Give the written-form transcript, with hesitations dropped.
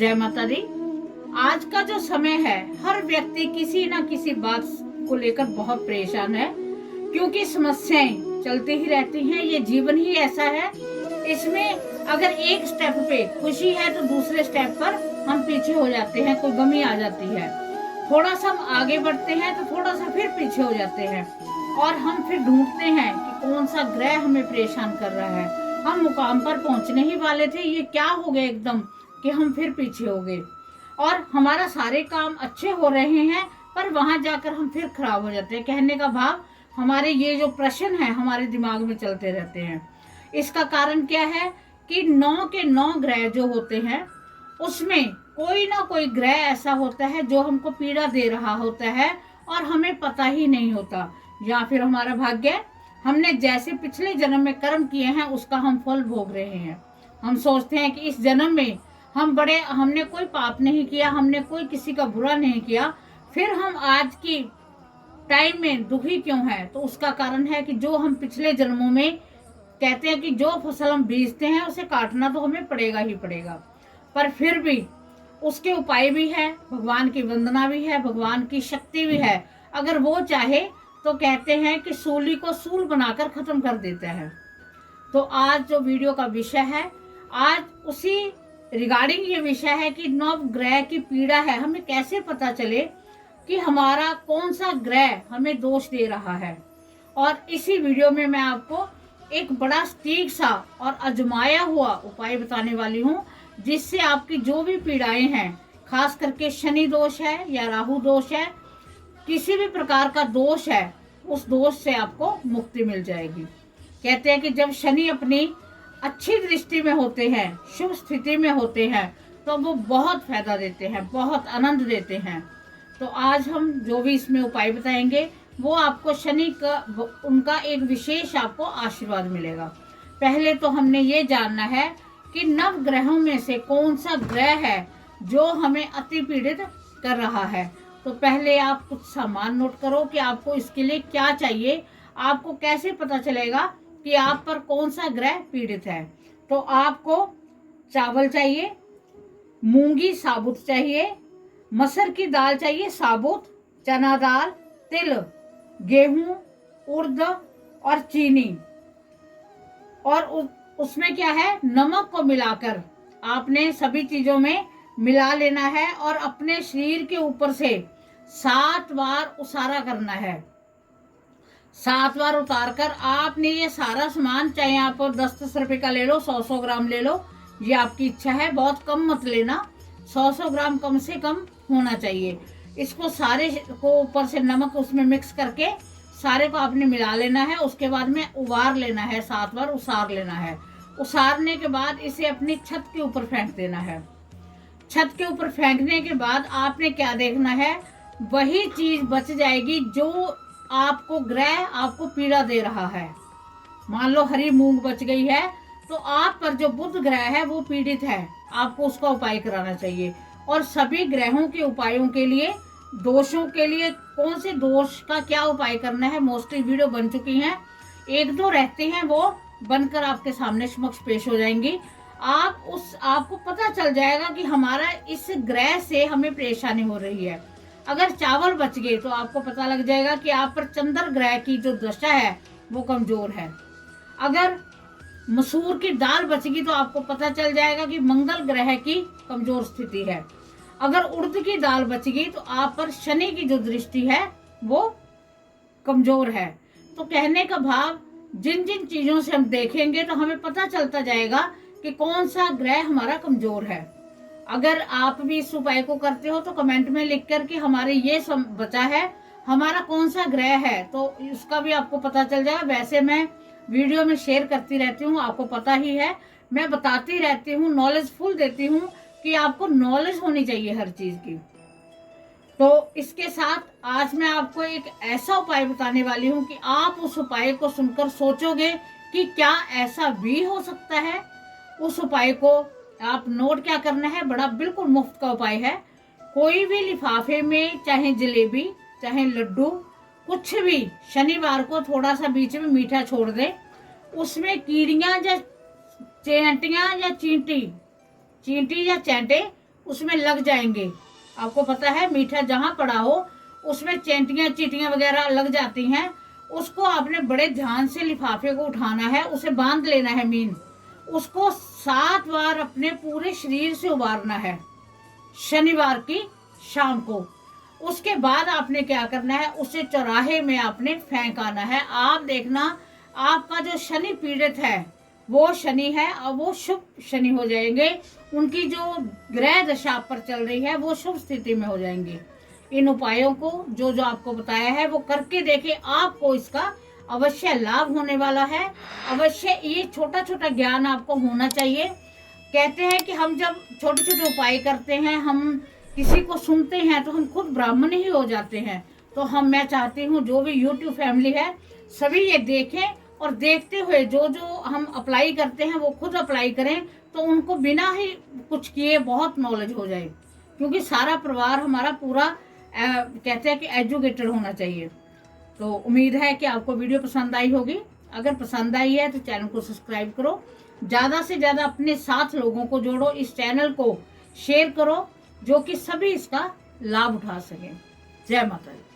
जय माता दी। आज का जो समय है, हर व्यक्ति किसी ना किसी बात को लेकर बहुत परेशान है, क्योंकि समस्याएं चलती ही रहती हैं। ये जीवन ही ऐसा है। इसमें अगर एक स्टेप पे खुशी है तो दूसरे स्टेप पर हम पीछे हो जाते हैं, कोई गमी आ जाती है। थोड़ा सा हम आगे बढ़ते हैं तो थोड़ा सा फिर पीछे हो जाते हैं, और हम फिर ढूंढते हैं कि कौन सा ग्रह हमें परेशान कर रहा है। हम मुकाम पर पहुंचने ही वाले थे, ये क्या हो गया एकदम कि हम फिर पीछे हो गए, और हमारा सारे काम अच्छे हो रहे हैं पर वहां जाकर हम फिर खराब हो जाते हैं। कहने का भाव, हमारे ये जो प्रश्न है हमारे दिमाग में चलते रहते हैं। इसका कारण क्या है कि 9 के 9 ग्रह जो होते हैं उसमें कोई ना कोई ग्रह ऐसा होता है जो हमको पीड़ा दे रहा होता है और हमें पता ही नहीं होता। या फिर हमारा भाग्य, हमने जैसे पिछले जन्म में कर्म किए हैं उसका हम फल भोग रहे हैं। हम सोचते हैं कि इस जन्म में हमने कोई पाप नहीं किया, हमने कोई किसी का बुरा नहीं किया, फिर हम आज की टाइम में दुखी क्यों है? तो उसका कारण है कि जो हम पिछले जन्मों में, कहते हैं कि जो फसल हम बीजते हैं उसे काटना तो हमें पड़ेगा ही पड़ेगा, पर फिर भी उसके उपाय भी है, भगवान की वंदना भी है, भगवान की शक्ति भी है। अगर वो चाहे तो कहते हैं कि सूली को सूल बनाकर खत्म कर देता है। तो आज जो वीडियो का विषय है, आज उसी रिगार्डिंग ये विषय है कि 9 ग्रह की पीड़ा है। हमें कैसे पता चले कि हमारा कौन सा ग्रह हमें दोष दे रहा है। और इसी वीडियो में मैं आपको एक बड़ा सटीक सा और आजमाया हुआ उपाय बताने वाली हूँ, जिससे आपकी जो भी पीड़ाएं हैं, खास करके शनि दोष है या राहु दोष है, किसी भी प्रकार का दोष है, उस दोष से आपको मुक्ति मिल जाएगी। कहते हैं कि जब शनि अपनी अच्छी दृष्टि में होते हैं, शुभ स्थिति में होते हैं, तो वो बहुत फायदा देते हैं, बहुत आनंद देते हैं। तो आज हम जो भी इसमें उपाय बताएंगे वो आपको शनि का उनका एक विशेष आपको आशीर्वाद मिलेगा। पहले तो हमने ये जानना है कि 9 ग्रहों में से कौन सा ग्रह है जो हमें अति पीड़ित कर रहा है। तो पहले आप कुछ सामान नोट करो कि आपको इसके लिए क्या चाहिए। आपको कैसे पता चलेगा कि आप पर कौन सा ग्रह पीड़ित है? तो आपको चावल चाहिए, मूंगी साबुत चाहिए, मसर की दाल चाहिए साबुत, चना दाल, तिल, गेहूं, उर्द और चीनी, और उसमें क्या है, नमक को मिलाकर आपने सभी चीजों में मिला लेना है और अपने शरीर के ऊपर से 7 बार उसारा करना है। 7 बार उतार कर आपने ये सारा सामान, चाहे आप 10-10 रुपए का ले लो, 100-100 ग्राम ले लो, ये आपकी इच्छा है, बहुत कम मत लेना, 100-100 ग्राम कम से कम होना चाहिए। इसको सारे को ऊपर से नमक उसमें मिक्स करके सारे को आपने मिला लेना है। उसके बाद में उबार लेना है, 7 बार उसार लेना है। उसारने के बाद इसे अपनी छत के ऊपर फेंक देना है। छत के ऊपर फेंकने के बाद आपने क्या देखना है, वही चीज बच जाएगी जो आपको ग्रह आपको पीड़ा दे रहा है। मान लो हरी मूंग बच गई है, तो आप पर जो बुध ग्रह है वो पीड़ित है, आपको उसका उपाय कराना चाहिए। और सभी ग्रहों के उपायों के लिए, दोषों के लिए, कौन से दोष का क्या उपाय करना है, मोस्टली वीडियो बन चुकी हैं, 1-2 रहते हैं, वो बनकर आपके सामने समक्ष पेश हो जाएंगी। आपको पता चल जाएगा कि हमारा इस ग्रह से हमें परेशानी हो रही है। अगर चावल बच गए तो आपको पता लग जाएगा कि आप पर चंद्र ग्रह की जो दशा है वो कमजोर है। अगर मसूर की दाल बच गई तो आपको पता चल जाएगा कि मंगल ग्रह की कमजोर स्थिति है। अगर उड़द की दाल बच गई तो आप पर शनि की जो दृष्टि है वो कमजोर है। तो कहने का भाव, जिन जिन चीजों से हम देखेंगे तो हमें पता चलता जाएगा कि कौन सा ग्रह हमारा कमजोर है। अगर आप भी इस उपाय को करते हो तो कमेंट में लिख कर कि हमारे ये बचा है, हमारा कौन सा ग्रह है, तो उसका भी आपको पता चल जाएगा। वैसे मैं वीडियो में शेयर करती रहती हूँ, आपको पता ही है, मैं बताती रहती हूँ, नॉलेजफुल देती हूँ कि आपको नॉलेज होनी चाहिए हर चीज की। तो इसके साथ आज मैं आपको एक ऐसा उपाय बताने वाली हूँ कि आप उस उपाय को सुनकर सोचोगे कि क्या ऐसा भी हो सकता है। उस उपाय को आप नोट क्या करना है, बड़ा बिल्कुल मुफ्त का उपाय है। कोई भी लिफाफे में, चाहे जलेबी, चाहे लड्डू, कुछ भी, शनिवार को थोड़ा सा बीच में मीठा छोड़ दें, उसमें कीड़ियां या चींटियां या चींटी या चैंटे उसमें लग जाएंगे। आपको पता है मीठा जहाँ पड़ा हो उसमें चेंटियाँ चींटियाँ वगैरह लग जाती हैं। उसको आपने बड़े ध्यान से लिफाफे को उठाना है, उसे बांध लेना है मीन, उसको 7 बार अपने पूरे शरीर से उबारना है शनिवार की शाम को। उसके बाद आपने क्या करना है, उसे चौराहे में आपने फेंक आना है। आप देखना आपका जो शनि पीड़ित है वो शनि है और वो शुभ शनि हो जाएंगे। उनकी जो ग्रह दशा पर चल रही है वो शुभ स्थिति में हो जाएंगे। इन उपायों को जो जो आपको बताया है वो करके देखें, आपको इसका अवश्य लाभ होने वाला है। अवश्य ये छोटा छोटा ज्ञान आपको होना चाहिए। कहते हैं कि हम जब छोटे छोटे उपाय करते हैं, हम किसी को सुनते हैं तो हम खुद ब्राह्मण ही हो जाते हैं। तो मैं चाहती हूँ जो भी यूट्यूब फैमिली है सभी ये देखें और देखते हुए जो जो हम अप्लाई करते हैं वो खुद अप्लाई करें, तो उनको बिना ही कुछ किए बहुत नॉलेज हो जाए। क्योंकि सारा परिवार हमारा पूरा कहते हैं कि एजुकेटेड होना चाहिए। तो उम्मीद है कि आपको वीडियो पसंद आई होगी। अगर पसंद आई है तो चैनल को सब्सक्राइब करो, ज़्यादा से ज़्यादा अपने साथ लोगों को जोड़ो, इस चैनल को शेयर करो जो कि सभी इसका लाभ उठा सकें। जय माता दी।